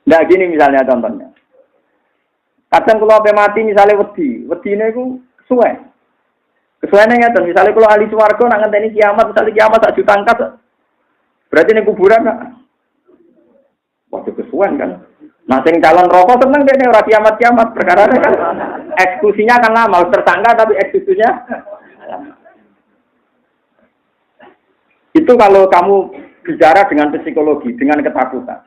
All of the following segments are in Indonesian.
Nah gini misalnya contohnya. Kadang kalau apa mati misalnya wedine iku suwe. Kesuwene ngeten, misalnya kalau ahli swarga nak ngenteni kiamat, misalnya kiamat sak juta angkat. Berarti ning kuburan nak. Waktu kesuwen kan. Nah sing calon rokok seneng dene ora kiamat-kiamat perkara kan. Eksekusinya kan lama, tersangka tapi eksekusinya lama. Itu kalau kamu bicara dengan psikologi, dengan ketakutan.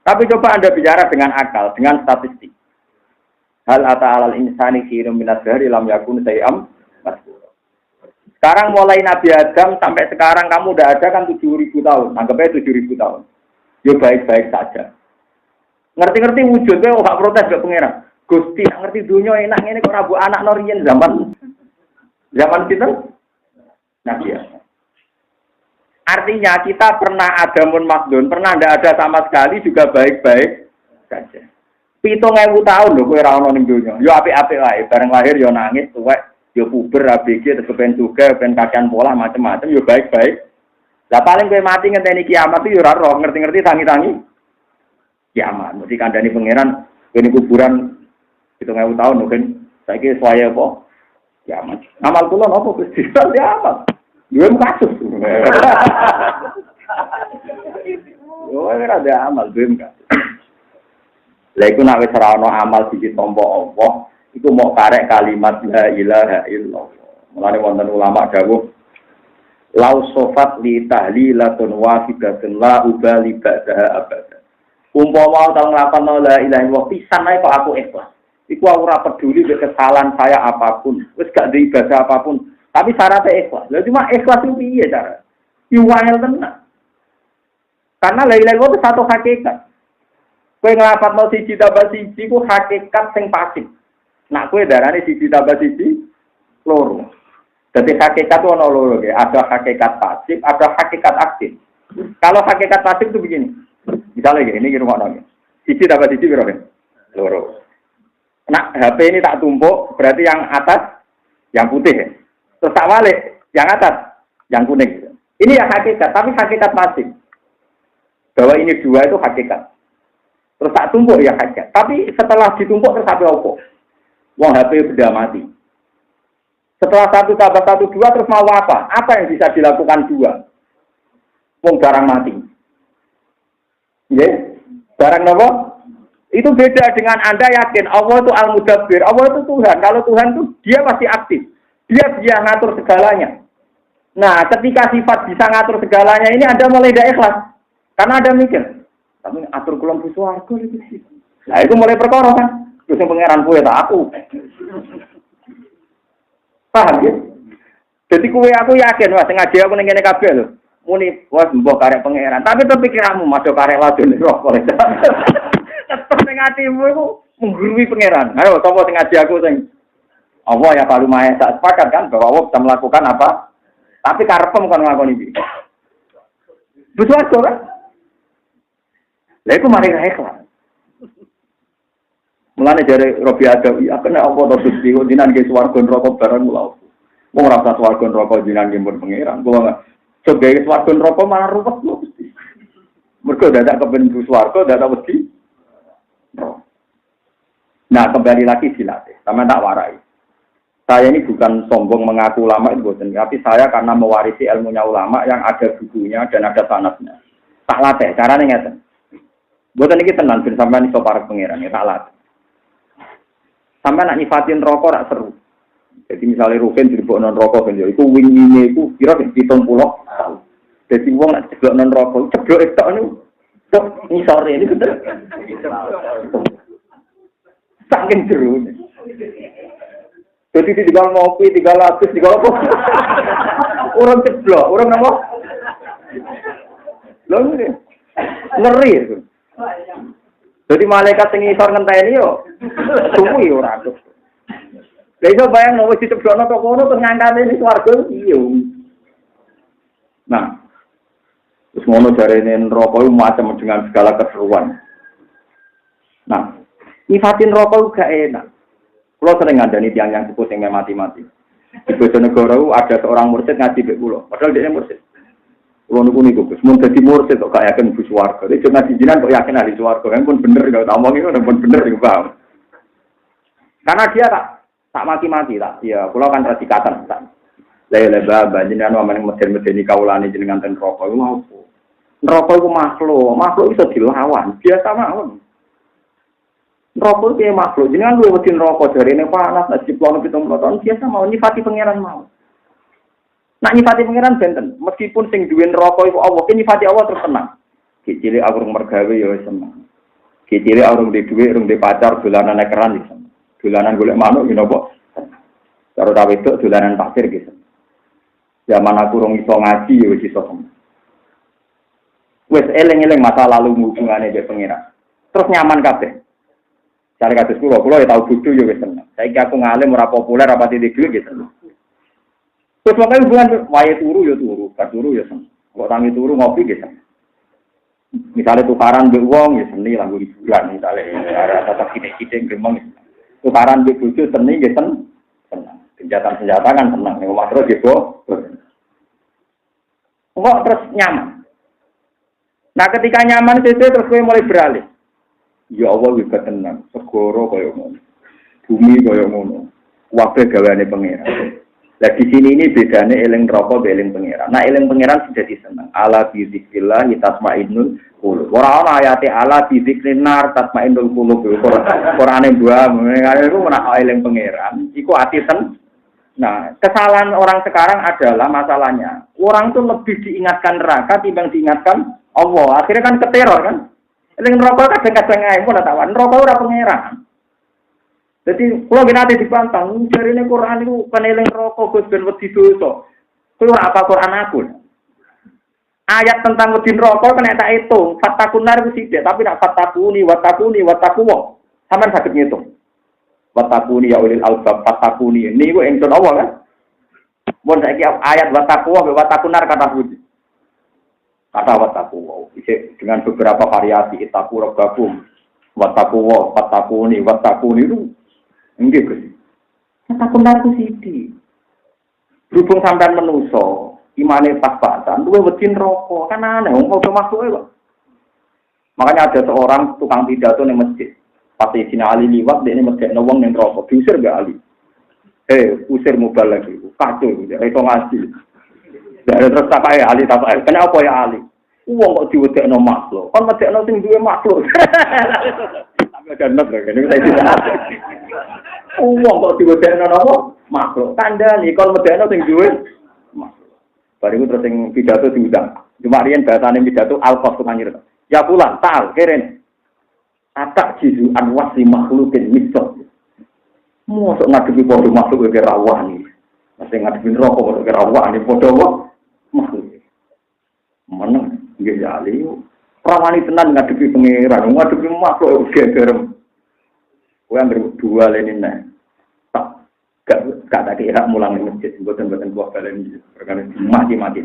Tapi coba Anda bicara dengan akal, dengan statistik. Hal ata'alal insani khirum minad dari lam yakun sayam. Sekarang mulai Nabi Adam sampai sekarang kamu udah ada kan 7.000 tahun. Anggapnya 7.000 tahun. Ya baik-baik saja. Ngerti-ngerti wujudnya gak protes gak pengeran. Gusti ngerti dunia enak ini kok rabu anak norien zaman kita Nabi Adam. Artinya kita pernah ada munmakdun, pernah tidak ada sama sekali juga baik-baik saja. 7.000 tahun lho kowe ora ono ning donya. Yo apik-apik wae, bareng lahir yo nangis tuwek, yo puber ABG terus kepen juga, ben kakean pola macam-macam yo baik-baik. Lah paling kowe mati ngenteni kiamat yo ora roh, ngerti-ngerti tangi-tangi kiamat. Mesti kandhani pangeran kene kuburan 7.000 tahun mungkin saiki saya apa? Kiamat. Amal kula napa Gusti? Kiamat. Dua kasus. Oh, ora ada amal dua kasus. Lah iku nek wis ora ana amal siji tampa Allah, iku mau karek kalimat la ilaha illallah. Mulane wonten ulama dawuh lau sofat li tahlilatun wahidatun la ubali ba'daha abada. Umpama tau nglapatno la ilaha illallah pisan ae kok aku ikhlas. Iku aku ora peduli mek kesalahan saya apapun, wis gak ndek ibadah apapun, tapi syaratnya ikhlas. Lah cuma ikhlas itu piye cara? Iwangel tenan. Karena la ilaha illallah itu satu hakikat. Kowe nglapatno siji tambah siji ku hakikat sing pasif. Nak kowe darane siji tambah siji loro. Dadi hakikat itu ana loro ya, ada hakikat pasif, ada hakikat aktif. Kalau hakikat pasif itu begini. Misalnya ini rumah siji tambah siji berapa? Loro. Nah, HP ini tak tumpuk, berarti yang atas yang putih ya. Terus tak balik, yang atas yang kuning. Ini ya hakikat, tapi hakikat pasif. Bahwa ini dua itu hakikat. Terus tak tumpuk ya hakikat. Tapi setelah ditumpuk terus HP opo? Wong HP sudah mati. Setelah 1 tambah 1 2 terus mau apa? Apa yang bisa dilakukan 2? Wong barang mati. Ya, barang nopo? Itu beda dengan Anda yakin Allah itu Al-Mudabbir. Allah itu Tuhan. Kalau Tuhan itu dia pasti aktif. Dia bisa ngatur segalanya. Nah, ketika sifat bisa ngatur segalanya ini Anda mulai tidak ikhlas. Karena Anda mikir, tapi atur kulon buswarga itu sih. Nah, itu mulai perkara kan. Terus yang pangeran kuwe tak aku. Paham ya? Jadi kuwe aku yakin wah sengaja aku ning kene kabeh lho. Muni wah mbok karek pangeran. Tapi pikiranmu madha karek wadon roh kok. Tetep ning atimu iku menggurui pangeran. Ayo sapa sing ngaji aku sing Allah ya palu maha sak sepakat kan bahwa Allah bisa melakukan apa? Tapi karepem kon nglakoni iki. Betul kan? Lha iku mari ikhlas. Mulane jare Robi Adawi, apa nek apa to Gusti kok jenengan ge swarga neraka bareng kula. Wong ora usah swarga neraka jenengan ge mun pangeran. Kula enggak coba ge swarga neraka malah ruwet lho Gusti. Mergo dadak kepen swarga, dadak wedi. Nah, kembali lagi dilatih. Sama tak warai. Saya ini bukan sombong mengaku ulama itu boten, tapi saya karena mewarisi ilmunya ulama yang ada bukunya dan ada sanadnya. Tak latih, carane ngeten. Boten iki tenan ben sampean iso parek pangeran ya tak latih. Sampai nak nyifatin rokok rak seru. Jadi misalnya Ruben dilebokno rokok kan ya iku wingine iku kira 70 tahun. Jadi wong nak ceblok non rokok, ceblok tok niku. Tok ngisore ini bener. Saking jerune. Jadi tinggal ngopi, tinggal lapis, tinggal apa? Orang ceblok, orang apa? Lho ngeri itu. Jadi malaikat sing isor ngenteni yo suwi ora atus. Lah iso bayang wis diceblokno kok ngono terus ngangkane ning swarga iya. Nah, terus ngono jarene neraka iku macam dengan segala keseruan. Nah, nyifatin rokok gak enak. Kalau sering ngandani tiang yang sepuh yang mati-mati. Di Bojonegoro ada seorang mursyid ngaji mbek kula. Padahal dia mursyid. Kulo niku Gus, mun dadi mursid kok gak yakin Gus swarga. Nek cuma jinan kok yakin ahli swarga, kan pun bener kok tak omong iku pun bener iku paham. Karena dia tak mati-mati tak. Ya, kulo kan radikatan tak. Lah ya lebah jenengan aman meden-medeni kawulane jenengan ten rokok iku mau. Rokok iku makhluk iso dilawan, biasa mawon. Rokok itu makhluk, jadi kan gue wedi rokok dari ini panas, nasi plon 70 tahun biasa mau nyifati pangeran mau. Nak nyifati pangeran benten, meskipun sing duwe rokok itu Allah, nyifati Allah terus tenang. Kecile aku mergawe ya seneng. Kecile aku di duwe, urung di pacar, dolanan ekeran gitu. Dolanan golek manuk gitu apa? Karo ta wedok dolanan pasir gitu. Zaman aku urung iso ngaji ya wis iso seneng. Wis eling-eling masa lalu hubungane mbek pangeran. Terus nyaman kabeh. Cari kados kula ya tau bodho ya wis seneng. Saiki aku ngalim ora populer apa titik dhuwit gitu. Terus makanya hubungan wae turu ya turu, gak turu ya seneng. Kok tangi turu ngopi gitu. Misalnya tukaran mbek wong ya seni lagu hiburan misalnya ada tetap kide-kide gremeng. Tukaran mbek bojo seni ya seneng. Senjata kan seneng. Nek omah terus gitu. Kok terus nyaman. Nah ketika nyaman terus kowe mulai beralih. Ya Allah juga tenang, segoro kaya ngono. Bumi kaya ngono. Kabeh gaweane pangeran. Lah di sini ini bedane eling neraka be eling pangeran. Nah eling pangeran sudah diseneng. Ala bi zikrillah tasmainnul qulub. Ora ana ayate ala bi zikrin nar tasmainnul qulub. Qur'ane buah, iku menak eling pangeran. Iku ati ten. Nah, kesalahan orang sekarang adalah masalahnya. Orang tuh lebih diingatkan neraka timbang diingatkan Allah. Akhirnya kan keteror kan? Eling neraka kadang-kadang ae pun tak wan. Neraka ora pangeran. Jadi kalau kita ada dipantang, jarine Quran itu kan eling neraka Gus ben wedi dosa. Kuwi ora apa Quran aku. Ayat tentang wedi neraka kan tak hitung, fatakunar ku sithik, tapi nak fatakuni watakuwa. Sampeyan saged ngitung. Watakuni ya ulil albab fatakuni. Niku ingsun Allah kan. Mun saiki ayat watakuwa be watakunar kata puji. Kata watakuwa, dengan beberapa variasi itaku robbabum, watakuwa, watakuni itu enggak Gus. Watakunar ku sithik. Berhubung sampean menuso, imane pas-pasan, duwe wedi neraka, kan aneh wong padha maksuke kok. Makanya ada seorang tukang pidato ning masjid. Pas Sayyidina Ali liwat dia medekno wong ning neraka, diusir gak Ali? Usir mubal lagi. Kacau, iso ngaji. Dari terus tak kaya Ali, kenapa ya Ali? Uang kok diwedekno makhluk. Kon medekno sing duwe makhluk. Tapi ada net lho, ini saya tidak. Uang kok diwedekno napa? Makhluk. Kandhani kon medekno sing duwe makhluk. Bariku terus sing pidato diundang. Cuma riyen bahasane pidato al-qas kemanyir. Ya pulang, tal, keren. Atak jizu anwasi makhlukin misal. Mosok ngadepi padha makhluk kaya rawani. Masih ngadepi neraka padha kaya rawani padha makhluk. Meneng nggih jali. Rawani tenan ngadepi pangeran, ngadepi makhluk gegerem. Kowe anggere dua lene nek. Tak gak kira mulang ning masjid, mboten buah balen perkara mati-mati.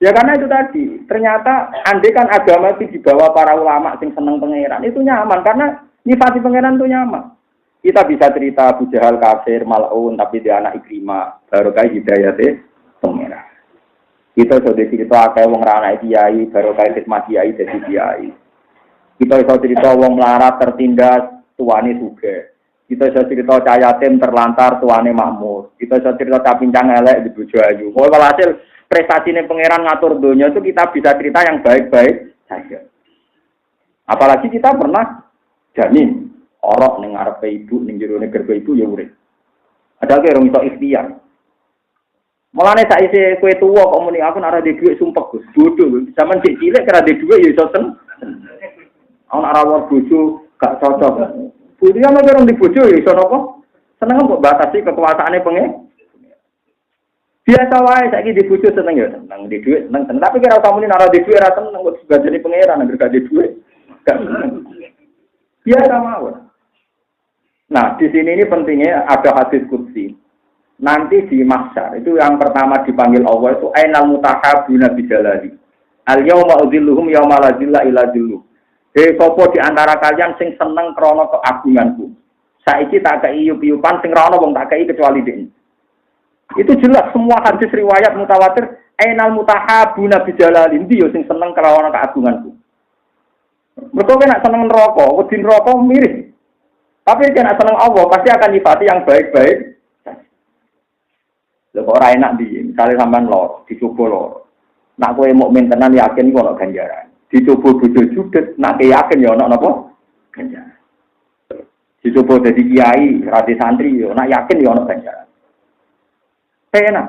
Ya karena itu tadi, ternyata andai kan agama itu dibawa para ulama yang senang pangeran, itu nyaman karena nyifati pangeran itu nyaman. Kita bisa cerita Abu Jahal kafir, mal'un, tapi dia anak Ikrimah, barokah hidayatnya pangeran. Kita sudah cerita akeh wong ra anak kiai, barokah khidmat kiai dadi kiai. Kita bisa cerita wong melarat tertindas, tuane sugih. Kita bisa cerita cah yatim terlantar, tuane makmur. Kita bisa cerita cah pincang elek di bojo ayu. Pokoke walhasil prestasinya pangeran ngatur dunia itu kita bisa cerita yang baik-baik saja. Apalagi kita pernah janin orok ning ngarepe ibu, ning jero gerbang ibu ya urip. Ada ke orang iso ikhtiar. Mulane saiki kowe tuwa kok muni aku nek ora duwe dhuwit sumpek Gus, bodoh. Zaman cek cilik kira duwe dhuwit ya iso sen. Ana ora war bojo gak cocok. Bojo yang ora di bojo ya iso napa? Seneng kok batasi kekuasaane pengen. Biasa wae saiki di bojo seneng ya, seneng di dhuwit seneng. Tapi kira usah muni ora di dhuwit ora seneng kok sebajane pangeran anggere gak di dhuwit. Biasa mawon. Nah, di sini ini pentingnya ada hadis qudsi. Nanti di mahsyar itu yang pertama dipanggil Allah itu ainal mutahabuna bijalali. Al yauma udzilluhum yauma la zilla illa zilluh. Sapa di antara kalian sing seneng krana keagunganku. Saiki tak kei yup-yupan sing ra ono wong tak kei kecuali dene. Itu jelas semua hadis riwayat mutawatir Ainal mutahabuna bijalalin ndi yo sing seneng kelawan keagunganku. Mergo nek seneng neraka, wedi neraka mirip. Tapi nek seneng Allah pasti akan nyifati yang baik-baik. Lha kok ora enak ndi, misale sampean loro, dicoba loro. Nak kowe mukmin tenan yakin iku ana ganjaran. Dicoba bojo judet, nak yakin ya ana napa? Ganjaran. Dicoba dadi kiai, radi santri yo, nak yakin ya ana ganjaran. Enak.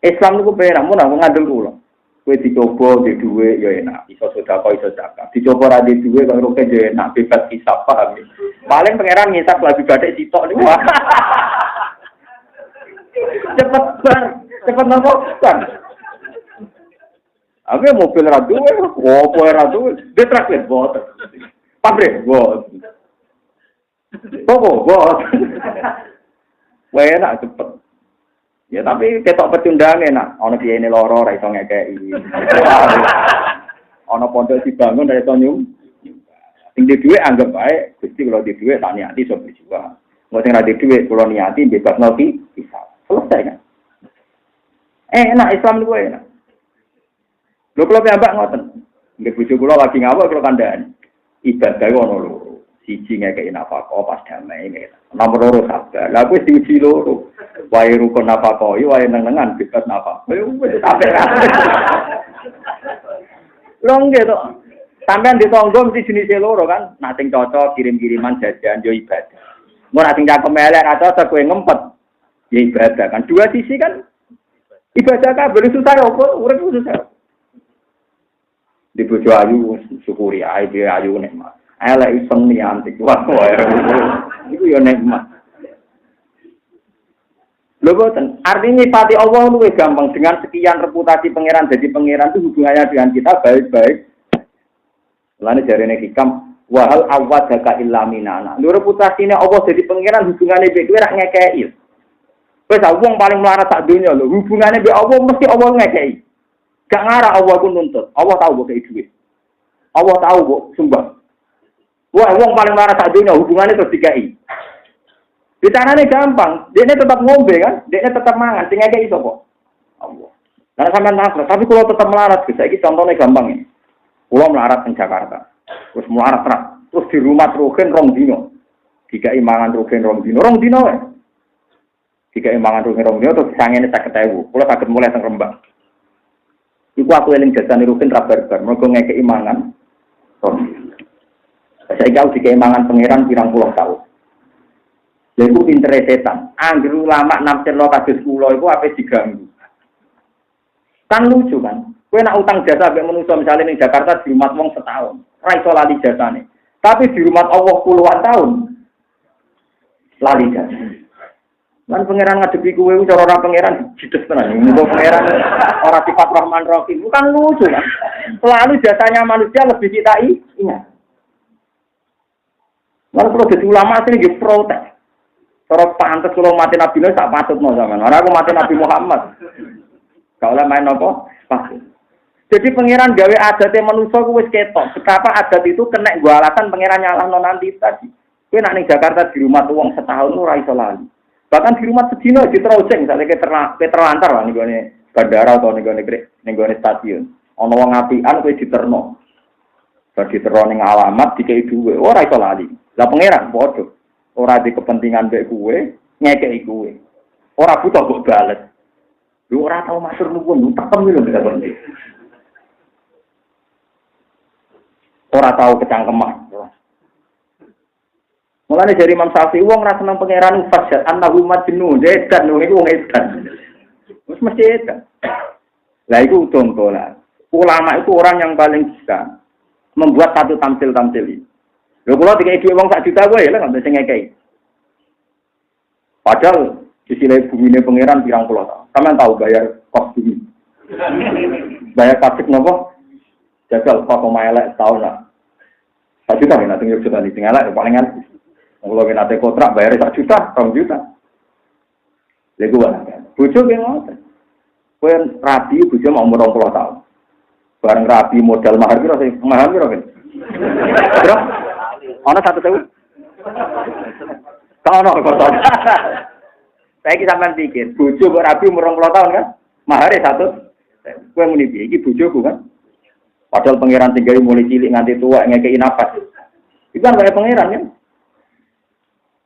Islam niku penak mun aku ngandel kula. Kowe dicoba di dhuwit ya enak, iso sedekah iso zakat. Dicoba ra di dhuwit kok ruke ya enak, bebas hisab paham. Paling pangeran ngisap lagi batik sitok niku. Cepet bar, cepet nopo kan. Aku mobil ra duwe, opo ra duwe, detrak bot. Pabrik bot. Bot. Wae enak cepet. Ya tapi ketok pecundang enak, ana kiyene loro ora iso ngekeki. Ana pondok dibangun ora iso nyum. Sing di dhuwit anggap bae, Gusti kula di dhuwit tak niati iso berjuang. Engko sing ra di dhuwit kula niati bebas ngopi bisa. Selesai kan? Enak Islam niku enak. Lho kula piyambak ngoten. Nggih bojo kula lagi ngawak kula kandhani. Ibadah ono lho. Siji ngekeki nafkah pas damai ngene. Nomor loro sabar. Lah kuwi diuji loro. Wae rukun nafkah iki wae nenengan bebas nafkah. Wis sampe. Lho nggih to. Sampeyan ditonggo mesti jenise loro kan. Nek sing cocok kirim-kiriman jajan yo ibadah. Mun nek sing cakep elek ra cocok kowe ngempet. Ya ibadah kan. Dua sisi kan ibadah kabeh susah opo urip susah. Di bojo ayu syukuri ae ayu nikmat. Elek iseng nianti kuat wae. Iku yo nikmat. Lho boten, artinya nyifati Allah luwih gampang dengan sekian reputasi pangeran jadi pangeran itu hubungannya dengan kita baik-baik. Lane jarene hikam wa hal awadaka illa minana. Lho reputasine Allah jadi pangeran hubungannya mbek kowe rak ngekeki. Wis wong paling melarat sak donya lho, hubungannya mbek Allah mesti Allah ngekeki. Gak ngarah Allah ku nuntut. Allah tahu kok kei duit. Allah tahu kok sumbang. Wah, wong paling melarat sak donya hubungannya terus dikai. Bicaranya gampang, dia tetap ngombe kan, dia tetap mangan, sing ngekeki sapa? Allah. Karena sampean takut, tapi kalau tetap melarat, saiki contohnya gampang ini. Kalau melarat di Jakarta, terus melarat terus di rumah rogen rong dino, dikai mangan rogen rong dino ya. Dikai mangan rogen terus sangene 50.000, kalau sakit mulai teng Rembang. Iku aku eling jajane rogen ra barbar, mergo ngekeki mangan rong dino. Saiki aku dikai mangan pangeran pirang puluh tahun. Lha iku pintere setan. Anggere ulama nafsirno kados kula iku ape diganggu. Kan lucu kan. Kowe nak utang jasa mbek manusa misale ning Jakarta di rumah wong setahun, ora iso lali jasane. Tapi di rumah Allah puluhan tahun lali jasa. Lan pangeran ngadepi kowe cara ora pangeran jides tenan. Muga pangeran ora sifat Rahman Rahim. Kan lucu kan. Selalu jasanya manusia lebih kita ingat. Lalu kalau jadi ulama sini nggih protes. Kalau pantes kalau mati Nabi Nuh tak patutno sampean. Ora aku mati Nabi Muhammad. Gak oleh main apa? Patut. Jadi pangeran gawe adate manusa ku wis ketok. Betapa adat itu kena gua alasan pangeran nyalahno nanti tadi. Kowe nek ning Jakarta di rumah wong setahun ora iso lali. Bahkan di rumah sedina diteroceng misalnya terlantar lah ning gone bandara atau ning gone stasiun. Ana wong apian kowe diterno. Bar diterno ning alamat dikei dhuwit ora iso lali. Lah pangeran padha ora di kepentingan mbek kowe, ngekeki kowe. Ora butuh kok bales. Lu ora tau matur nuwun, takem lho beda penting. Ora tau kecangkeman. Mulane dari Imam Syafi'i wong ora seneng pangeran fasad annahu majnun, edan lho iku wong edan. Wis mesti edan. Lah iku contoh lah. Ulama itu orang yang paling bisa membuat satu tampil-tampil ini. Lho kula dikei dhuwit wong 1 juta wae lha nggak sing ngekeki. Padahal disile bumine pangeran pirang puluh tahun. Sampeyan tahu bayar kos bumi. Bayar pajak nopo? Jagal kok elek tahun lah. 1 juta nek tinggal juta sing elek palingan. Kalau nate kontrak bayar 1 juta, 2 juta. Lha gua bojo ki ngoten. Kowe rabi bojo mau umur 20 tahun. Bareng rabi modal mahar piro sing mahar piro kan? Bro, ana 1.000. Kau nak kau. Saya kita sampean pikir, bojo kok rabi umur 20 tahun kan? Mahare 1 Kowe muni piye iki bojoku kan. Padahal pangeran tinggal mulai cilik nganti tua ngekeki nafas. Itu kan kaya pangeran kan.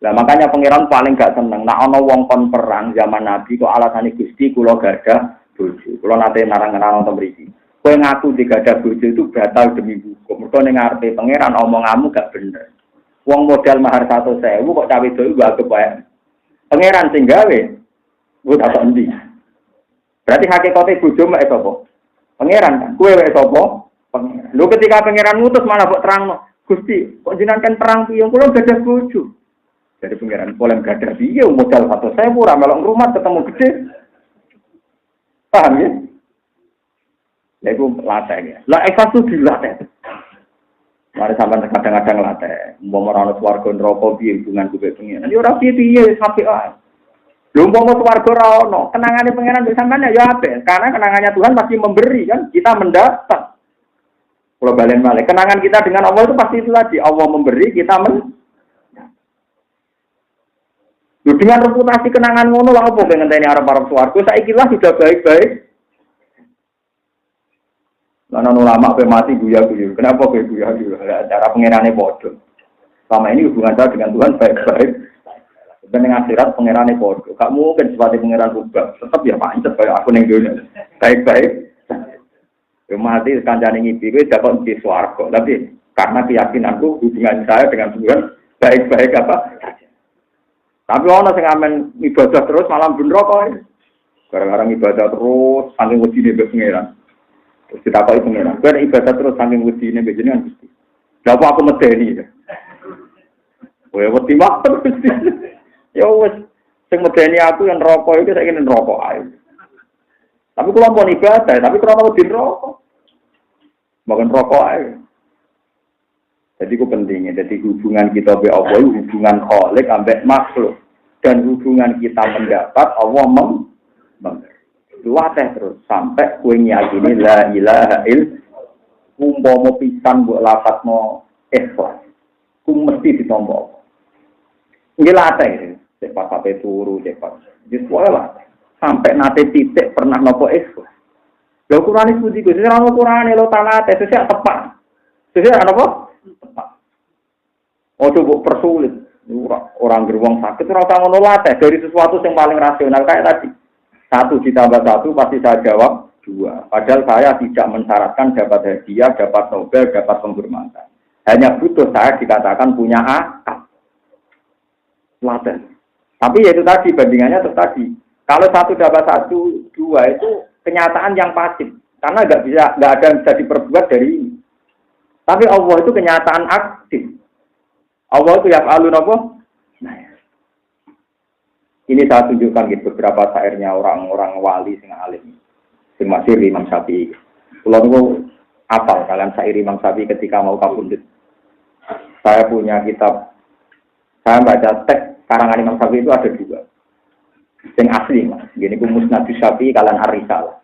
Lah makanya pangeran paling gak seneng nek ana wong kon perang zaman Nabi kok alasane Gusti kula gadah bojo. Kula nate narang-narang wonten mriki. Kowe ngaku digadah bojo itu batal demi hukum. Mergo ning ngarepe pangeran omonganmu gak bener. Wong modal mahar 100.000 kok cawe itu gak anggap wae. Pangeran sing gawe kuwi tak endi. Berarti hakikate bojo mek sapa? Pangeran kan. Kowe wek sapa? Pangeran. Lho ketika pangeran ngutus malah kok terangno, Gusti, kok jenengan kan perang piye kula gadah bojo. Jadi pangeran polem gadah piye modal 100.000 ora melok rumah ketemu gede. Paham ya? Lha iku latih ya. Lah ikhlas itu dilatih. Mari sampean kadang-kadang latih. Umpama ana swarga neraka piye hubungan kuwi pengen. Ya ora piye-piye sampe ae. Lho umpama swarga ora ono, kenangane pengenan mbek sampean ya apik. Karena kenangannya Tuhan pasti memberi kan, kita mendapat. Kalau balen balik, kenangan kita dengan Allah itu pasti itu tadi. Allah memberi, kita dengan reputasi kenangan ngono lah apa pengen teni arep-arep swarga. Saiki lah sudah baik-baik. Lan ulama pe mati guya-guyu. Kenapa kowe guya-guyu? Cara pengenane padha. Selama ini hubungan saya dengan Tuhan baik-baik. Dan yang akhirat pengerane padha. Gak mungkin seperti pengeran rubah. Tetap ya pancet kaya aku ning dunya. Baik-baik. Ya mati kancane ngipi kowe dapat di swarga. Tapi karena keyakinanku hubungan saya dengan Tuhan baik-baik apa? Tapi ana sing amen ibadah terus malam ben neraka. Gara-gara ibadah terus saking wedine mbek pengeran. Terus ditakoki pengeran. Kowe ibadah terus saking wedine mbek jenengan Gusti. Lha apa aku medeni? Kowe wedi waktu Gusti. Ya wis sing medeni aku yang rokok itu saiki ning rokok ae. Tapi kula pun ibadah, tapi krono wedi rokok. Makan rokok ae. Jadi itu pentingnya. Jadi hubungan kita be Allah itu hubungan khalik ambek makhluk. Dan hubungan kita mendapat Allah memberi. Latih terus sampai kowe nyakini la ilaha illallah. Umpama pisan mbok lafadzno ikhlas. Ku mesti ditompo. Nggih latih. Cepat sampai turu, cepat. Jadi lah. Sampai nate titik pernah nopo ikhlas. Lho Qur'an itu diku, ora ono Qur'ane lo talate, sesuk tepat. Sesuk apa? Tepat. Ojo mbok persulit. Orang beruang sakit ora usah ngono latih dari sesuatu yang paling rasional kayak tadi. 1 ditambah 1 pasti saya jawab 2. Padahal saya tidak mensyaratkan dapat hadiah, dapat Nobel, dapat penghormatan. Hanya butuh saya dikatakan punya akal. Latih. Tapi ya itu tadi bandingannya terus tadi. Kalau 1 dapat 1, 2 itu kenyataan yang pasif. Karena nggak ada yang bisa diperbuat dari ini. Tapi Allah itu kenyataan aktif. Allah itu yaf'alun apa? Nah, ini saya tunjukkan gitu beberapa syairnya orang-orang wali sing alim. Sing masih Imam Syafi'i. Kalau niku apal kalian syair Imam Syafi'i ketika mau kabundut. Saya punya kitab. Saya baca teks karangan Imam Syafi'i itu ada 2. Yang asli mas, gini ku Musnad Syafi'i kalian Ar-Risalah.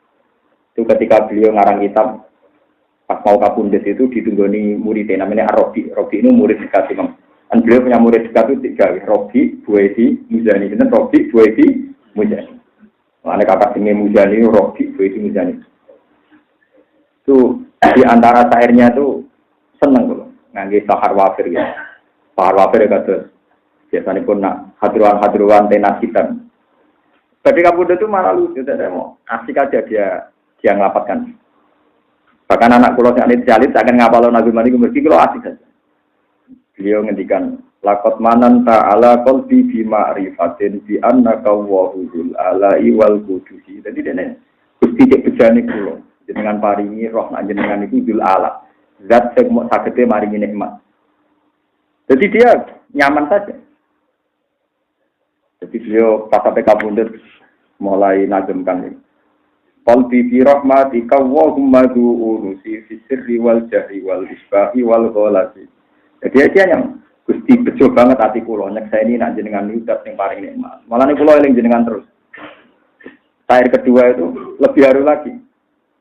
Itu ketika beliau ngarang kitab pas mau kabundut itu ditunggoni muridnya namanya Ar-Rabi. Rabi ini murid dekat Imam. Dan beliau punya murid dekat itu 3, Rabi, Buaidi, Muzani. Dan Rabi, Buaidi, Muzani. Mana kakak tinggi Muzani, Rabi, Buaidi, Muzani. Itu di antara syairnya itu seneng loh, ngangge Sahar Wafir ya. Sahar Wafir ya kata biasanya pun nak hadruan tenas hitam. Tapi kabudut itu malah lucu, saya mau asik aja dia ngelapatkan. Bahkan anak pulau yang jalit akan ngapalon Nabi Mani mesti kalau asik saja. Beliau ngendikan lakot manan ta'ala qalbi bi ma'rifatin bi annaka wahul alai wal qudusi. Jadi dene Gusti cek bejane kula jenengan paringi roh nak jenengan iku jul ala. Zat sing mok sagede maringi nikmat. Jadi dia nyaman saja. Jadi beliau pas sampai kabundut mulai najemkan ini. Qalbi fi rahmatika wa humma du'urusi fi sirri wal jahri wal isbahi wal ghalati. Jadi dia yang Gusti bejo banget hati kula nyekseni nak jenengan udat sing paring nikmat. Malane kula eling jenengan terus. Syair kedua itu lebih haru lagi.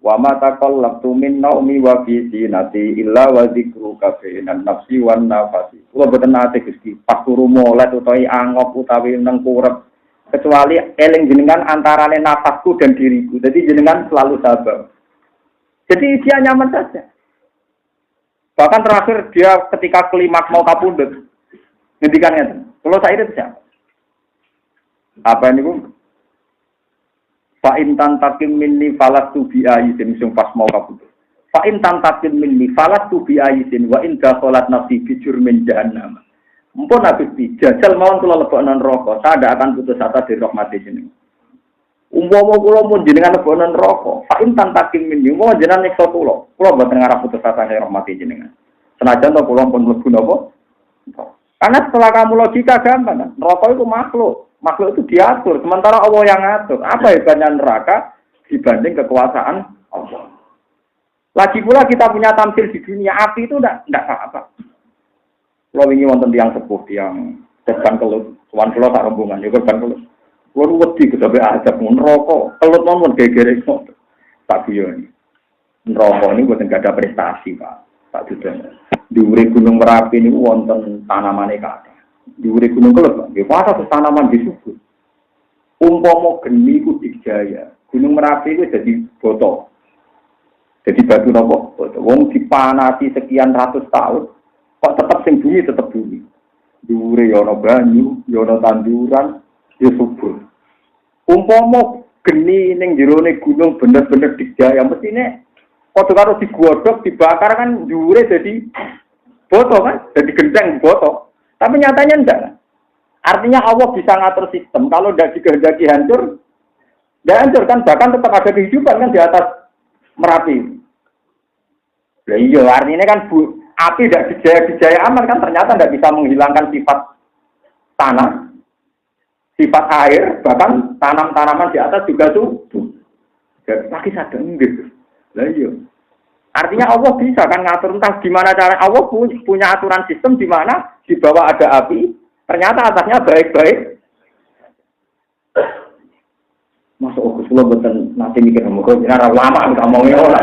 Wa ma taqallabtu min naumi wa fi sinati illa wa dzikruka fi nafsi wan nafasi. Kula boten nate Gusti pas turu molet utawi angop utawi nang kurep kecuali eling jenengan antarane nafasku dan diriku. Jadi jenengan selalu sabar. Jadi dia nyaman saja. Bahkan terakhir dia ketika klimaks mau kapundhut, ngendikannya, kalau saya itu siapa? Apa ini Bu? Fa'in tantakim minni falastu bi'ayisin sing pas mau kapundhut. Fa'in tantakim minni falastu bi'ayisin wa in dakhalat nafsi bijurmin jahannam. Mumpun habis dijajal mawon kula lebokno neraka, saya tidak akan putus asa dari rahmat jenengan. Umpama kula mun jenengan lebokno neraka, fa in tantakim min umpama jenengan nyiksa kula mboten ngarep putus asa dari rahmat jenengan. Senajan to kula pun mlebu napa? Karena setelah kamu logika gampang kan, neraka itu makhluk itu diatur, sementara Allah yang ngatur. Apa hebatnya neraka dibanding kekuasaan Allah? Lagi pula kita punya tampil di dunia, api itu enggak apa-apa. Kalau ingin wonten tiang sepuh, tiang tekan kelut, tuan pulau tak rombongan, juga kan kelut. Kalau wedi kita be ajak ngerokok, kelut non gegere kok tak guyon. Ngerokok ini buat nggak ada prestasi pak, tak juga. Di uri Gunung Merapi ini wonten tanaman kata. Di uri Gunung Kelut, pak, gimana tuh tanaman disebut? Umpomo geni Kutikjaya, Gunung Merapi itu jadi botol, jadi batu nopo, wong dipanasi sekian ratus tahun. Kok tetap sing bumi tetap bumi. Dhuwure ya ana banyu, ya ana tanduran, ya subur. Umpama geni ning jerone gunung bener-bener dijaya mestine padha karo digodhog, dibakar kan dhuwure dadi boto kan, dadi gendeng boto. Tapi nyatanya enggak. Artinya Allah bisa ngatur sistem kalau tidak dikehendaki hancur, tidak hancur kan, bahkan tetap ada kehidupan kan di atas Merapi. Lah iya, artinya kan api tidak dijaya aman kan ternyata tidak bisa menghilangkan sifat tanah, sifat air, bahkan tanaman-tanaman di atas juga subur. Lagi sadeng gitu. Lah iya. Artinya Allah bisa kan ngatur entah gimana cara Allah punya aturan sistem di mana di bawah ada api, ternyata atasnya baik-baik. Masuk ke Solo betul nanti mikir muka jenara lama nggak mau ngolah.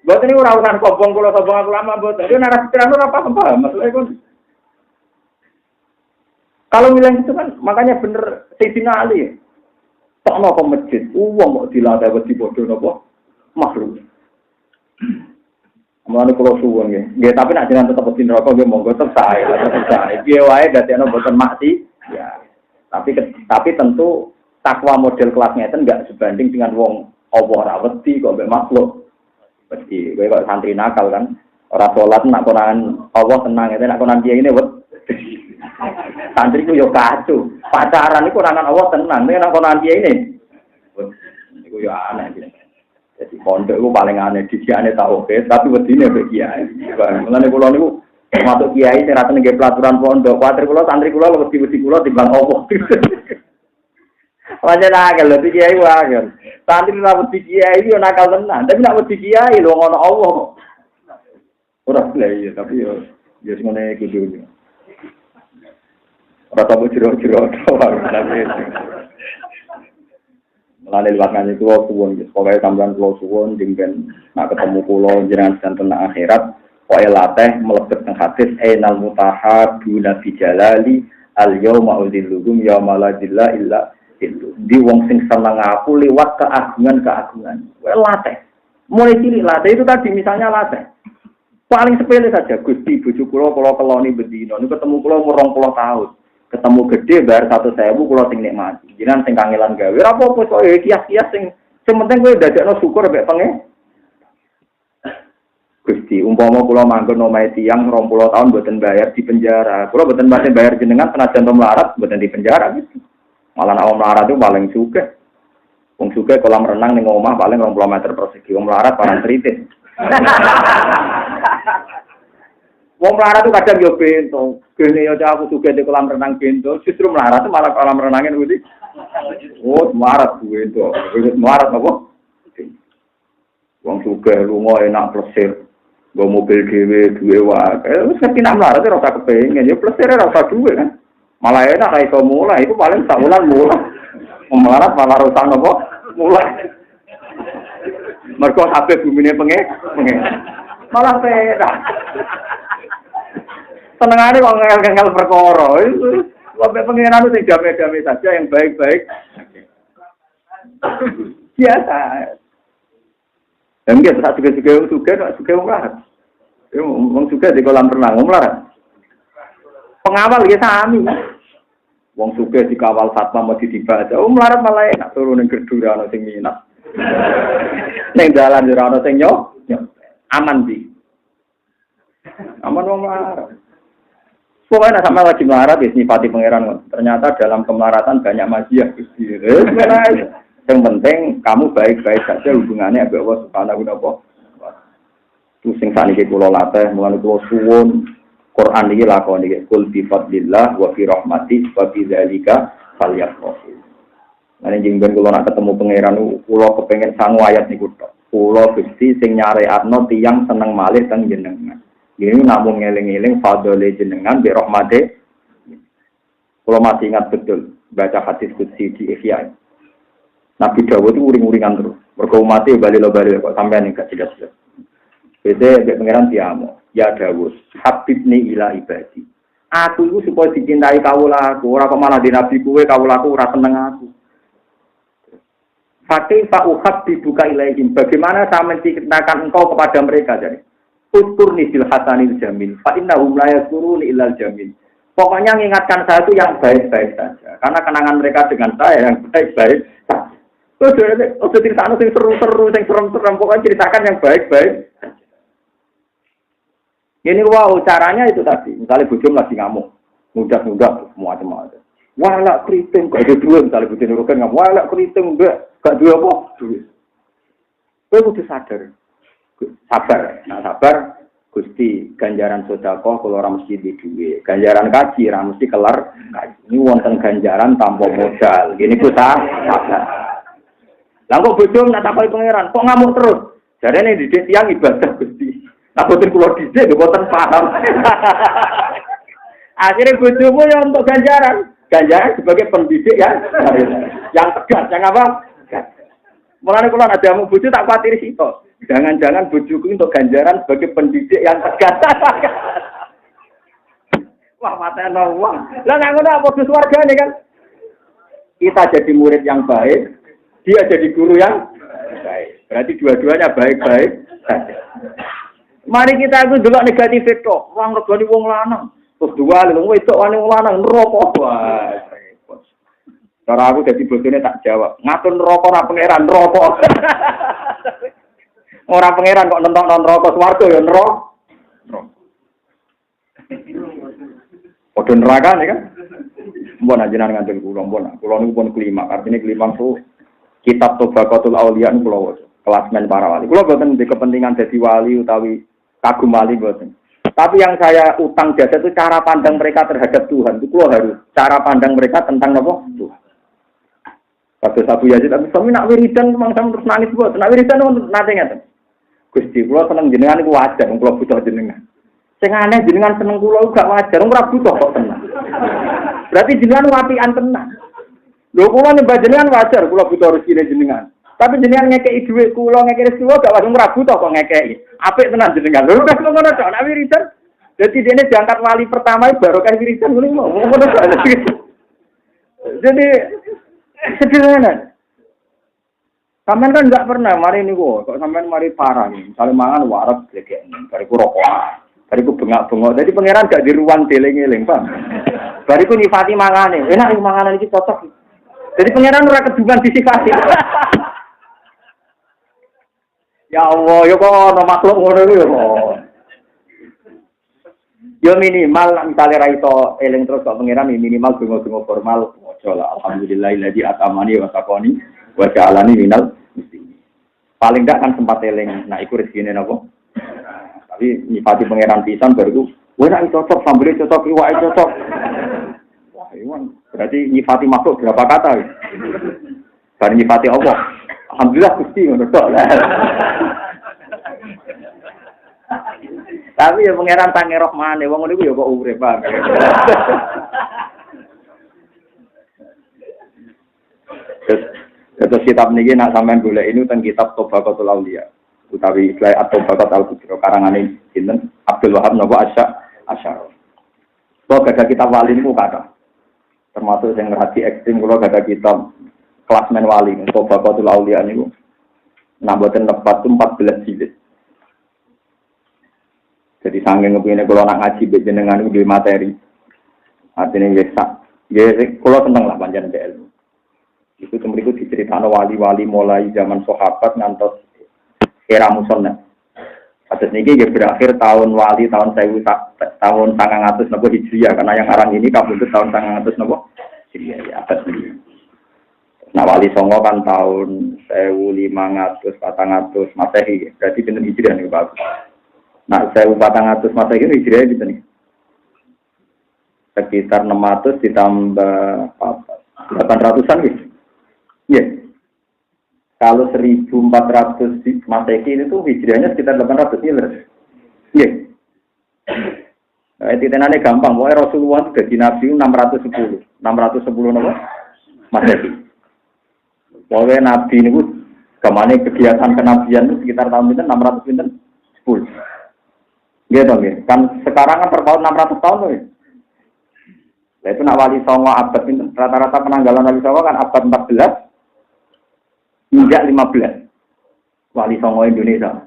Buat ini urusan kobong kalau kobong aku lama buat itu narasi terang apa maksudnya kan kalau bilang itu kan makanya bener Sayyidina Ali tak mau ke masjid uang mau diladai buat dibodoh nopo makhluk mulai kalau suwon ya tapi nak jangan tetap di neraka dia monggo tersae dia wae dadi ana boten maksi ya tapi tentu takwa model kelasnya itu enggak sebanding dengan wong Allah ora wedi kok mbek makhluk. Mesti kowe kok santri nakal kan ora salat nak konangan Allah tenang itu nak konangan dia ini wet santri ku yo kacau pacaran iku konangan Allah tenang nek nak konangan dia ini iku yo aneh jadi pondok iku paling aneh disiane tak oke tapi wedine mbek kiai mulane kula niku masuk kiai sing ra tenenge pelaturan pondok kuwatir kula santri kula wedi kula timbang Allah Wajar nakal, lebih kiai wajar. Santri nak wedi kiai yo nakal tenan, tapi nak wedi kiai lho ngono Allah. Ora lha tapi yo ngene iki dhewe. Ora tau jero-jero to tapi. Mulane liwat ngene iku suwun, pokoke sampean kula suwun jengken nak ketemu kula jenengan santen akhirat, pokoke latih mlebet teng hadis ainal mutahabuna bi jalali al yauma udilluhum yauma la jilla illa itu di wong sing seneng aku lewat keagungan. Latih. Mulai cilik latih itu tadi misalnya latih. Paling sepele saja Gusti bojo kula keloni bedino niku ketemu kula umur 20 tahun. Ketemu gede bayar 1.000 kula sing nikmati. Jenengan sing kangelan gawe ora apa-apa kok kias-kias sing penting kowe dadekno syukur mbek pengen. Gusti umpama kula manggon omahe tiyang 20 tahun mboten bayar di penjara. Kula mboten mate bayar jenengan senajan to melarat mboten di penjara gitu. Malah nak melarat itu paling suka. Wong suka kolam renang ning omah paling 20 meter persegi. Wong melarat paling tritis. Wong melarat itu kadang yo bento. Gene yo aku suka di kolam renang bento, justru melarat itu malah kolam renangin kuwi. Oh, melarat bento. Wis melarat apa? Wong suka lunga enak plesir. Go mobil dhewe duwe wae. Wis ngerti nak melarat ora usah kepengin. Ya plesir ora usah duwe kan. Malah enak ra iso mulai, itu paling sak wulan mulai. Melarat malah rusak apa? Mulai. Mergo HP bumine pengen. Malah penak. Senengane kok ngel-ngel perkara. Sampai pengiran itu yang damai-damai saja, yang baik-baik. Biasa. Dan kita suka melarat. Wong suka di kolam renang, melarat. Pengawal ya sami. Wong suka di kawal satpam mesti dibaca. Melarat malah enak turun ning gedura ana sing minat. Ning dalan ora ana sing nyok. Aman di. Aman wong melarat. Pokoknya sama lagi melarat ya nyifati pangeran. Ternyata dalam kemelaratan banyak maksiat Gusti. Yang penting kamu baik-baik saja hubungannya ambek Allah Subhanahu wa taala. Tu sing saniki kula latih mulane kula suwun Quran iki lakoni iki kul bi fadlillah wa fi rahmati wa bi dzalika falyafrahu. Lan jenengan kula nak ketemu pangeran kula kepengin sangu ayat niku tok. Kula Gusti sing nyareatno tiyang seneng malih teng jenengan. Ini namun ngeling-eling fadole jenengan bi rahmate. Kula masih ingat betul baca hadis qudsi di Ihya. Nabi Dawud itu uring-uringan terus. Mergo mati bali-bali kok sampean gak jelas-jelas. Beda mbek pangeran diamo, ya Dawud, habibni ila ibadi. Aku itu supaya dicintai kawulaku, ora kok malah di nabi kuwe kawulaku ora seneng aku. Fakih uhabbibuka ilaihim. Bagaimana saya mencintakan engkau kepada mereka jadi? Uskurni fil hasanil jamil, fa innahum la yazkuruni illal jamil. Pokoknya mengingatkan saya itu yang baik-baik saja. Karena kenangan mereka dengan saya yang baik-baik saja. Udah ceritakan yang seru-seru, yang serem-serem, pokoknya ceritakan yang baik-baik. Ini wow, caranya itu tadi. Misalnya bujum lagi ngamuk, mudah-mudah, macam-macam. Walak keriting, gak ada dua. Misalnya bujum nurukan ngamuk, walak keriting, gak dua apa? Gue kudu sadar. Sabar. Nah sabar, Gusti, ganjaran sedekah kalau orang mesti di duit. Ganjaran kaji, orang mesti kelar kaji. Ini wonten ganjaran tanpa modal. Gini ku sabar. Lah kok bojong nak takoki pangeran, kok ngamuk terus? Jarene didik tiyang ibadah Gusti. Nah boten kula didik boten paham. Akhirnya bojomu ya untuk ganjaran. Ganjaran sebagai pendidik ya. Yang tegas, yang apa? Mulane kula ada mau bojo tak kuwatir sito. Jangan-jangan bojoku untuk ganjaran sebagai pendidik yang tegas. Wah, mateno wah. Lah nek ngono apa swargane kan? Kita jadi murid yang baik. Dia jadi guru yang baik. Berarti dua-duanya baik-baik saja. Mari kita itu delok negatif itu. Wong regani wong lanang. Terus dua lho wedok wani wong lanang neraka. Wah, repot. Cara aku jadi bojone tak jawab. Ngatur neraka ora pangeran neraka. Ora pangeran kok nentokno neraka swarga ya neraka. Padha neraka nih kan. Mbon ajenan ngandel kula mbon. Kula niku pun kelima. Artinya kelima tuh Kitab Tobaqatul Auliya kula kelasmen para wali. Kula boten di kepentingan dadi wali utawi kagum wali boten. Tapi yang saya utang jasa itu cara pandang mereka terhadap Tuhan. Itu kula harus cara pandang mereka tentang apa? Tuhan. Kados Abu Yazid tapi sami nak wiridan mangsa terus nangis boten. Nak wiridan nate ngaten. Gusti kula seneng jenengan iku wajar kula butuh jenengan. Sing aneh jenengan seneng kula gak wajar, ora butuh kok tenang. Berarti jenengan wapian tenang. Lho kula nyembah jenengan wajar, kula butuh rezeki jenengan. Tapi jenengan ngekeki dhuwit kula ngekeki rezeki gak wajar ora butuh kok ngekeki. Apik tenan jenengan. Lho wis ngono tok nek wiridan. Dadi dene diangkat wali pertama barokah wiridan ngene mau ngono tok. Jadi sederhana. Sampeyan kan enggak pernah mari niku kok sampeyan mari parah nih. Misale mangan warak glegeken, bariku rokokan. Bariku bengak-bengok. Jadi pangeran gak di ruang deling-eling, Pak. Bariku nyifati mangane. Enak iki manganan iki cocok. Jadi pangeran ora kedungan disifati. Ya Allah, ya kok ono makhluk ngono iku ya kok. Yo minimal misale ra iso eling terus kok pangeran minimal donga-donga formal aja lah. Alhamdulillahilladzi atamani wa taqani wa ja'alani minal muslimin. Paling enggak kan sempat eling. Nah, iku rezekine napa? Tapi nyifati pangeran pisan baru wah nek cocok sambel cocok iwake cocok. Wah, iwan berarti nyifati makhluk berapa kata? Bar nyifati Allah. Alhamdulillah Gusti ngono tok. Tapi ya pangeran tangi rahmane wong niku ya kok urip, Bang. Terus kitab niki nak sampean golek ini teng kitab Tobaqatul Auliya utawi istilah At-Tobaqat Al-Kubra karangane sinten Abdul Wahab napa Asy'ari. Kok gak kitab wali niku kathah. Termasuk yang ngaji ekstrim kalau gak ada kitab kelasmen wali, Sobabatul Aulia niku. Nah boten lepat 14 jilid. Jadi saking ngepine kalau nak ngaji mbek jenengan iku duwe materi. Artinya ya sak. Ya kalau seneng lah panjenengan ilmu. Itu temriku diceritakno wali-wali mulai zaman sahabat ngantos era musannaf. Atas niki ya berakhir tahun wali tahun 1000 tahun 900 napa Hijriah karena yang arang ini kabudut tahun 900 napa Hijriah ya atas niki. Nah wali songo kan tahun 1500 400 Masehi berarti pinten Hijriah niku Pak. Nah 1400 Masehi ini Hijriah pinten nih? Sekitar 600 ditambah 800-an gitu. Iya. Kalau 1400 Masehi itu hijriahnya sekitar 800 miliar. Iya. Nah, titenane gampang, pokoknya Rasulullah itu jadi Nabi 610. 610 nama Masehi. Pokoknya Nabi ini kemana kegiatan kenabian itu sekitar tahun itu 600 pinten 10. Gitu ya. Kan sekarang kan per tahun 600 tahun loh. Nah itu nak wali songo abad pinten rata-rata penanggalan wali songo kan abad 14 hingga 15 wali songo Indonesia.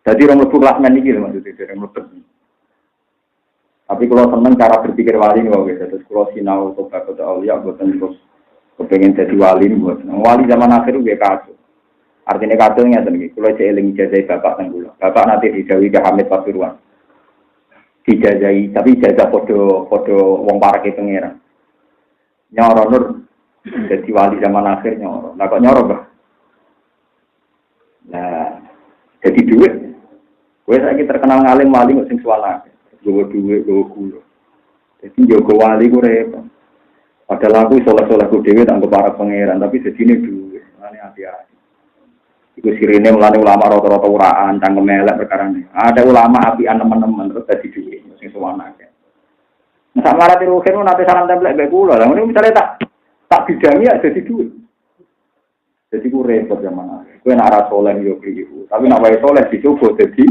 Jadi orang lebih kelasmen ini maksudnya orang lebih. Tapi kalau seneng cara berpikir wali nih oke. Terus kalau sinau coba kota aulia buatan terus kepengen jadi wali nih buat. Wali zaman akhir itu kacau. Artinya kacaunya tadi. Kalau celing jazai bapak tenggulah. Bapak nanti dijawi ke Hamid Pasuruan. Dijazai tapi jazah podo wong parake pangeran. Nyoro nur jadi wali zaman akhir nyoro. Lah kok nyoro, Bah? Nah, jadi duit. Gue saiki terkenal ngalim wali kok sing suwana. Gowo duit, gowo gula. Jadi yo wali ku repot. Padahal aku soleh-soleh ku dhewe tak para pangeran, tapi sedine duit. Mane hati-hati. Iku sirine mulane ulama rata-rata uraan, cangkem elek perkarane. Ada ulama apian teman-teman terus dadi duit sing suwana akeh. Nah, sak marati ruhin nate salam templek mbek kula. Lah ngene misale tak bidangi ya dadi duit. Jadi ku repot zaman akhir. Kue nak arah soleh yo keliru. Tapi nak wae soleh dicoba jadi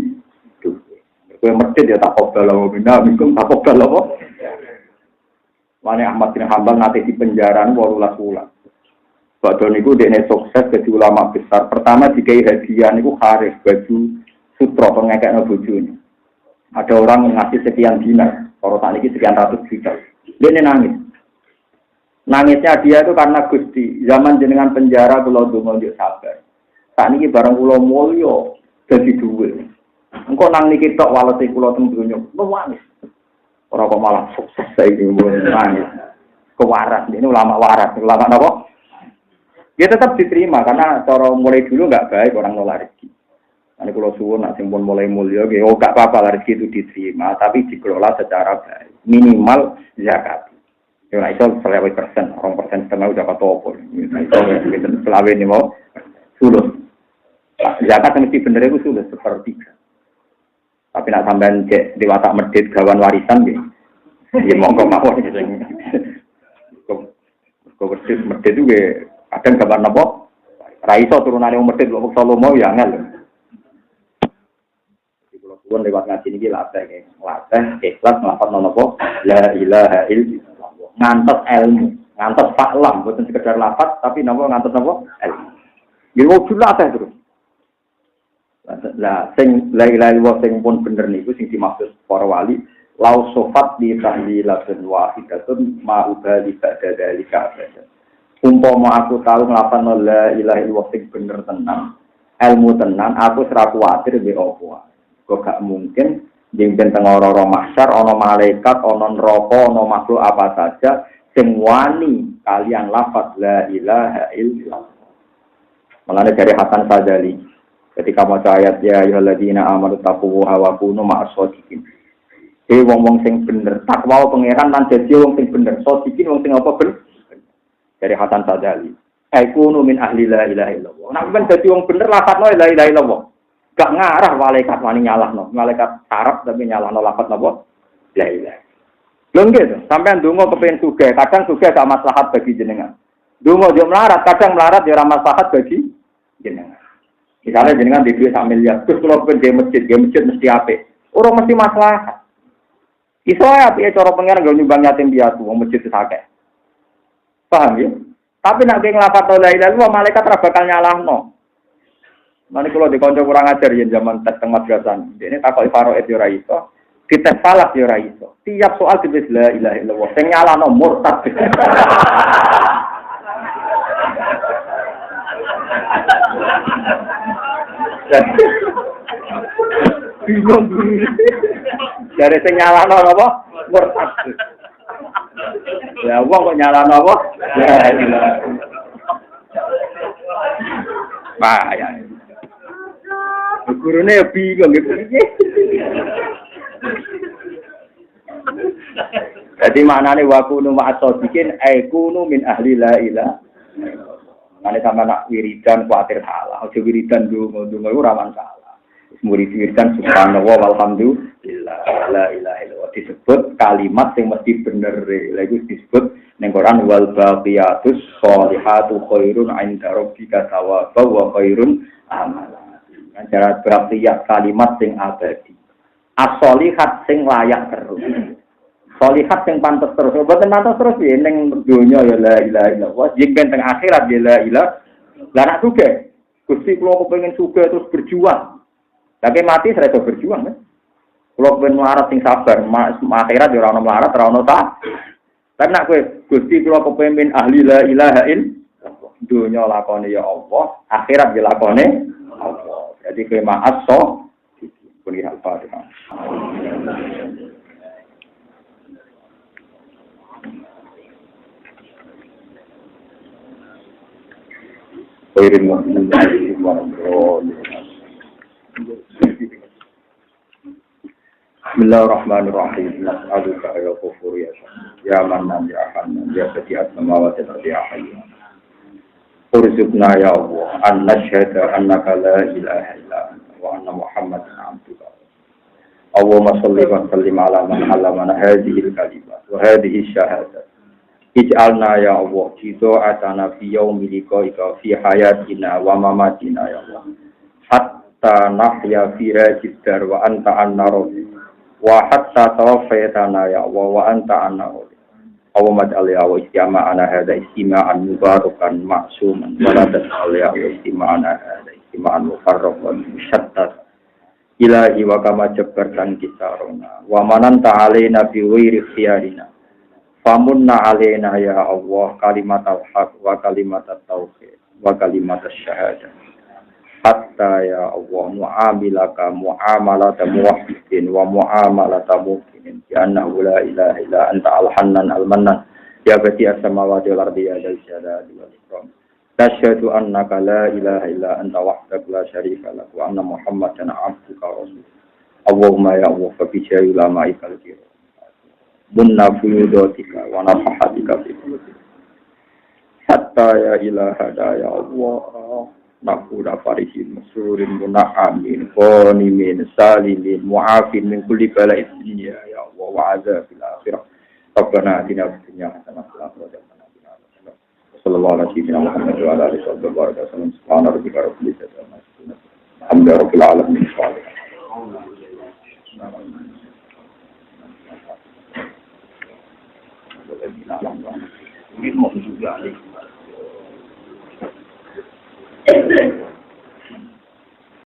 duit. Kue masjid ya tak kobal loh. Bina minggu tak kobal loh. Mana Ahmad bin Hanbal nanti di penjara 18 bulan. Badon itu dia sukses jadi ulama besar. Pertama dikai hadiah niku haris baju sutra pengekek bojone. Ada orang yang ngasih sekian dinar. Kalau tak niki sekian ratus juta. Dia nangis. Nangisnya dia itu karena Gusti, zaman jenengan penjara kula donga njuk sabar. Sak niki barang kula mulya dadi dhuwit. Engko nang niki tok walese kula teng donya, nangis. Ora kok malah sukses saiki nangis. Kewaras, ini ulama waras, ulama napa? Dia tetap diterima karena cara mulai dulu enggak baik orang nolak rezeki. Nanti kalau suwun nak simpun mulai mulya, enggak apa-apa rezeki itu diterima, tapi dikelola secara baik. Minimal zakat. Ya itu 100%, 2% setengah udah katopo. Nah itu selawe ini mau sulus. Zakat mesti bener itu sulus sepertiga. Tapi nak sampean cek di watak medit gawan warisan gitu. Ya monggo mawon gitu. Kok medit itu kadang gawan apa? Raiso turunane wong medit kok Salomo ya angel. Jadi kalau suwun lewat ngaji niki latih ikhlas nglafadzno napa? La ilaha illallah. Ngantos ilmu, ngantos faklam, bukan sekedar lafaz, tapi ngantos ilmu. Jadi wujud latih terus. Lah, sing lagi sing pun bener niku sing dimaksud para wali, lau sofat di tahlilatun wahidatun ma'ubali ba'da dalika abada. Umpama aku tahu nglafadzno la ilaha illallah sing bener tenan, ilmu tenan, aku ora kuwatir mbek apa. Kok gak mungkin jengben teng ora-ora mahsyar ana malaikat, ana neraka, ana makhluk apa saja sing wani kalian lafaz la ilaha illallah. Mulane dari Hasan Sadzali ketika maca ayat ya ayyuhalladzina amanu taqullaha wa kunu ma'as shodiqin. Wong-wong sing bener, takwa pangeran lan dadi wong sing bener, shodiqin wong sing apa bener. Dari Hasan Sadzali. Kunu min ahli la ilaha illallah. Nek ben dadi wong bener lafazno la ilaha illallah. Gak ngarah malaikat wani nyalahno, malaikat sarap tapi nyalahno lafaz napa? La ilaha. Lho nggih, sampean ndonga kepengin sugih, kadang sugih gak maslahat bagi jenengan. Ndonga yo melarat, kadang melarat yo ora maslahat bagi jenengan. Misalnya jenengan di duit 1 miliar, terus kalau pengen masjid mesti apik. Ora mesti maslahat. Iso ae apike cara pengen nggo nyumbang yatim piatu, wong masjid akeh. Paham ya? Tapi nak kowe nglafat la ilaha illallah malaikat ora bakal nyalahno. Nanti kalau di konco kurang ajar ya zaman tes teng madrasah. Ini takok faraid yo ora iso, dites falak yo ora iso. Tiap soal ditulis la ilaha illallah. Sing nyalahno murtad. Bingung. Dari sing nyalahno apa? Murtad. Ya wong kok nyalahno apa? La ilaha. Bahaya. Gurune ya bingung gitu. Jadi maknane wa kunu ma'as-sadiqin kunu min ahli la ilaha. Mane sama nak wiridan kuatir salah. Aja wiridan ndonga ora masalah. Murid wiridan subhanallah walhamdulillah la ilaha illallah disebut kalimat yang mesti bener. Lha iku disebut ning Quran wal baqiyatus sholihatu khairun 'inda rabbika thawaban wa khairun amala. Cara baqiyat kalimat sing abadi. As-sholihat sing layak terus. Sholihat sing pantes terus. Mboten pantes terus ya ning donya ya la ilaha illallah. Jika teng akhirat ya la ilaha. Lah nak sugih. Gusti kula kepengin sugih terus berjuang. Lagi mati saya berjuang kan. Kalau ben melarat sing sabar, akhirat ya ora ono melarat, ora ono ta. Tapi nak kowe Gusti kula kepengin ahli la ilaha illallah. Dunya lakone ya Allah, akhirat ya lakone Allah. Jadi kowe ma'asso puni al-Fatihah. Bismillahirrahmanirrahim. Nas'aluka ya ghafur ya ya mannan ya hannan ya badi'at samawati wal ardi ya hayy. Urzuqna ya Allah an nashhada annaka la ilaha illa anta wa anna Muhammadan abduka. Allahumma shalli wa sallim ala man 'allamana hadhihi al-kalimat wa hadhihi ash-shahadat. Ij'alna ya Allah jida'atana fi yaumi liqa'ika fi hayatina wa mamatina ya Allah. Hatta nahya fi rajiddar wa anta an-narud. Wa hatta tawaffaytana ya Allah wa anta an-narud. Allahumma ja'al ya wa istima'ana hadha istima'an mubarakan ma'suman wa la taj'al ya wa istima'ana hadha istima'an mufarraqan mushattat. Ilahi wa kama jabbartan kisaruna wa mananta alaina bi ghairi ikhtiyarina. Famunna alaina ya Allah kalimatal haq wa kalimatat tauhid wa kalimatas syahadah. Hatta ya Allah mu'amilaka mu'amalata muwahhidin wa mu'amalata muqinin ya annahu la ilaha illa anta al-hannan al-mannan ya badi'as samawati wal ardi ya dzal jalali wal ikram. Nasyhadu annaka la ilaha illa anta wahdaka la syarika lak wa anna Muhammadan abduka wa rasuluh. Allahumma ya Allah fa bi jayi ulama'ikal kiram munna fuyudatika wa nafahatika fi qulubi. Hatta ya ilaha ya Allah nakura farihin masurin muna'amin qanimin salimin mu'afin min kulli bala'id dunya ya Allah wa azabil akhirah. Rabbana atina fid dunya hasanah wa qina adzabannar. Sallallahu alaihi Muhammad wa ala alihi wa sallam. Subhana rabbika rabbil izzati amma yasifun. Alhamdulillahil alamin. Ini mau juga